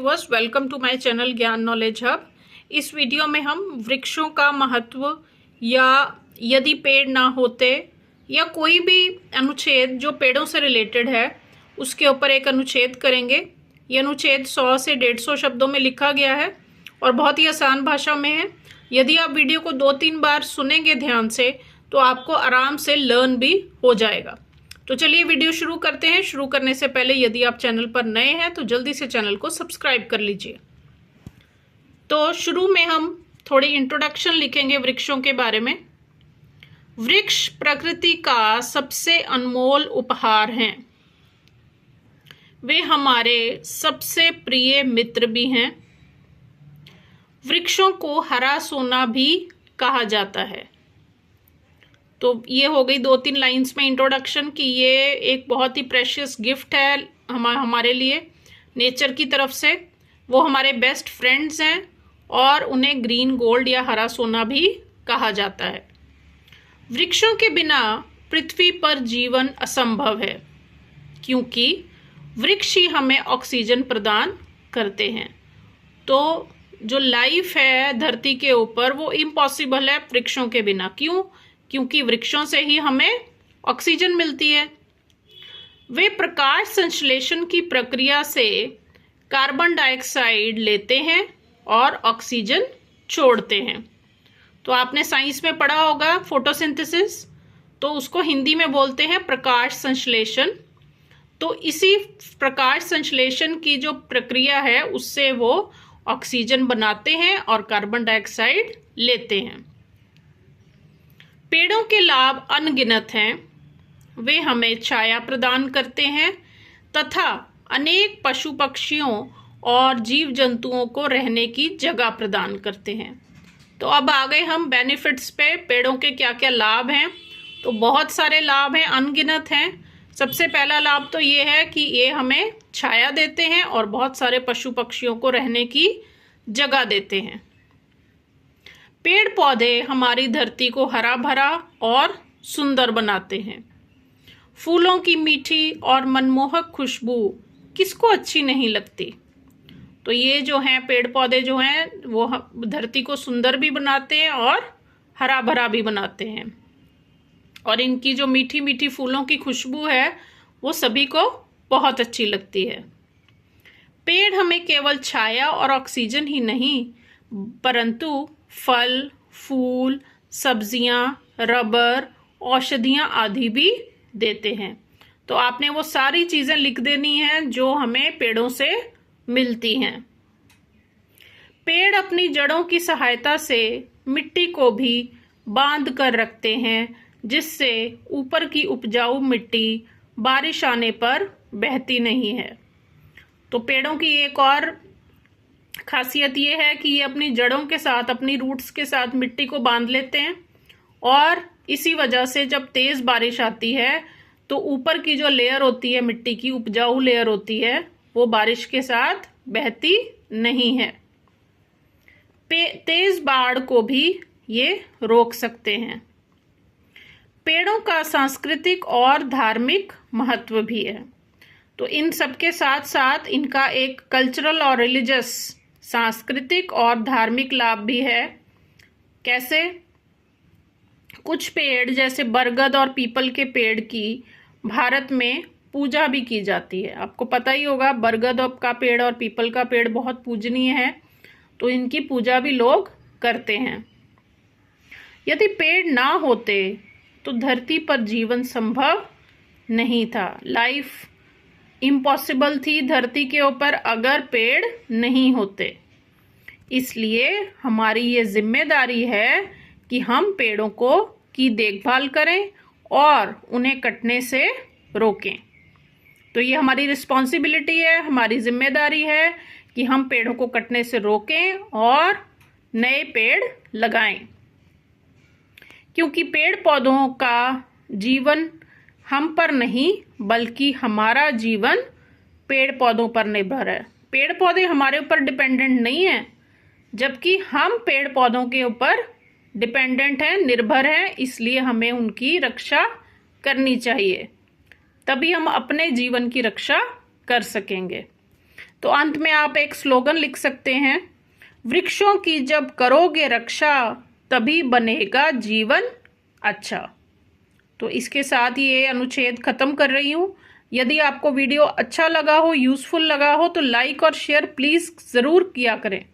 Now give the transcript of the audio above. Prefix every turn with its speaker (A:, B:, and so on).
A: Viewers, welcome to my channel Gyan knowledge hub. इस video में हम वृक्षों का महत्व या यदि पेड़ ना होते या कोई भी अनुच्छेद जो पेड़ों से रिलेटेड है उसके ऊपर एक अनुच्छेद करेंगे। ये अनुच्छेद 100 से 150 शब्दों में लिखा गया है और बहुत ही आसान भाषा में है। यदि आप वीडियो को 2-3 बार सुनेंगे ध्यान से तो आपको आराम से लर्न भी हो जाएगा। तो चलिए वीडियो शुरू करते हैं। शुरू करने से पहले यदि आप चैनल पर नए हैं तो जल्दी से चैनल को सब्सक्राइब कर लीजिए। तो शुरू में हम थोड़ी इंट्रोडक्शन लिखेंगे वृक्षों के बारे में। वृक्ष प्रकृति का सबसे अनमोल उपहार हैं। वे हमारे सबसे प्रिय मित्र भी हैं। वृक्षों को हरा सोना भी कहा जाता है। तो ये हो गई 2-3 लाइंस में इंट्रोडक्शन कि ये एक बहुत ही प्रेशियस गिफ्ट है हमारे लिए नेचर की तरफ से। वो हमारे बेस्ट फ्रेंड्स हैं और उन्हें ग्रीन गोल्ड या हरा सोना भी कहा जाता है। वृक्षों के बिना पृथ्वी पर जीवन असंभव है क्योंकि वृक्ष ही हमें ऑक्सीजन प्रदान करते हैं। तो जो लाइफ है धरती के ऊपर वो इम्पॉसिबल है वृक्षों के बिना। क्यों? क्योंकि वृक्षों से ही हमें ऑक्सीजन मिलती है। वे प्रकाश संश्लेषण की प्रक्रिया से कार्बन डाइऑक्साइड लेते हैं और ऑक्सीजन छोड़ते हैं। तो आपने साइंस में पढ़ा होगा फोटोसिंथेसिस, तो उसको हिंदी में बोलते हैं प्रकाश संश्लेषण। तो इसी प्रकाश संश्लेषण की जो प्रक्रिया है उससे वो ऑक्सीजन बनाते हैं और कार्बन डाइऑक्साइड लेते हैं। पेड़ों के लाभ अनगिनत हैं। वे हमें छाया प्रदान करते हैं तथा अनेक पशु पक्षियों और जीव जंतुओं को रहने की जगह प्रदान करते हैं। तो अब आ गए हम बेनिफिट्स पे, पेड़ों के क्या क्या लाभ हैं। तो बहुत सारे लाभ हैं, अनगिनत हैं। सबसे पहला लाभ तो ये है कि ये हमें छाया देते हैं और बहुत सारे पशु पक्षियों को रहने की जगह देते हैं। पेड़ पौधे हमारी धरती को हरा भरा और सुंदर बनाते हैं। फूलों की मीठी और मनमोहक खुशबू किसको अच्छी नहीं लगती। तो ये जो हैं पेड़ पौधे जो हैं वो धरती को सुंदर भी बनाते हैं और हरा भरा भी बनाते हैं। और इनकी जो मीठी मीठी फूलों की खुशबू है वो सभी को बहुत अच्छी लगती है। पेड़ हमें केवल छाया और ऑक्सीजन ही नहीं परंतु फल, फूल, सब्जियां, रबर, औषधियां आदि भी देते हैं। तो आपने वो सारी चीजें लिख देनी हैं जो हमें पेड़ों से मिलती हैं। पेड़ अपनी जड़ों की सहायता से मिट्टी को भी बांध कर रखते हैं जिससे ऊपर की उपजाऊ मिट्टी बारिश आने पर बहती नहीं है। तो पेड़ों की एक और खासियत ये है कि ये अपनी जड़ों के साथ, अपनी रूट्स के साथ मिट्टी को बांध लेते हैं और इसी वजह से जब तेज बारिश आती है तो ऊपर की जो लेयर होती है मिट्टी की, उपजाऊ लेयर होती है, वो बारिश के साथ बहती नहीं है। तेज बाढ़ को भी ये रोक सकते हैं। पेड़ों का सांस्कृतिक और धार्मिक महत्व भी है। तो इन सबके साथ साथ इनका एक कल्चरल और रिलीजियस, सांस्कृतिक और धार्मिक लाभ भी है। कैसे? कुछ पेड़ जैसे बरगद और पीपल के पेड़ की भारत में पूजा भी की जाती है। आपको पता ही होगा बरगद का पेड़ और पीपल का पेड़ बहुत पूजनीय है, तो इनकी पूजा भी लोग करते हैं। यदि पेड़ ना होते तो धरती पर जीवन संभव नहीं था। लाइफ इम्पॉसिबल थी धरती के ऊपर अगर पेड़ नहीं होते। इसलिए हमारी ये जिम्मेदारी है कि हम पेड़ों की देखभाल करें और उन्हें कटने से रोकें। तो ये हमारी रिस्पॉन्सिबिलिटी है, हमारी जिम्मेदारी है कि हम पेड़ों को कटने से रोकें और नए पेड़ लगाएं। क्योंकि पेड़ पौधों का जीवन हम पर नहीं बल्कि हमारा जीवन पेड़ पौधों पर निर्भर है। पेड़ पौधे हमारे ऊपर डिपेंडेंट नहीं है जबकि हम पेड़ पौधों के ऊपर डिपेंडेंट हैं, निर्भर हैं। इसलिए हमें उनकी रक्षा करनी चाहिए, तभी हम अपने जीवन की रक्षा कर सकेंगे। तो अंत में आप एक स्लोगन लिख सकते हैं, वृक्षों की जब करोगे रक्षा तभी बनेगा जीवन अच्छा। तो इसके साथ ये अनुच्छेद खत्म कर रही हूँ। यदि आपको वीडियो अच्छा लगा हो, यूज़फुल लगा हो, तो लाइक और शेयर प्लीज़ ज़रूर किया करें।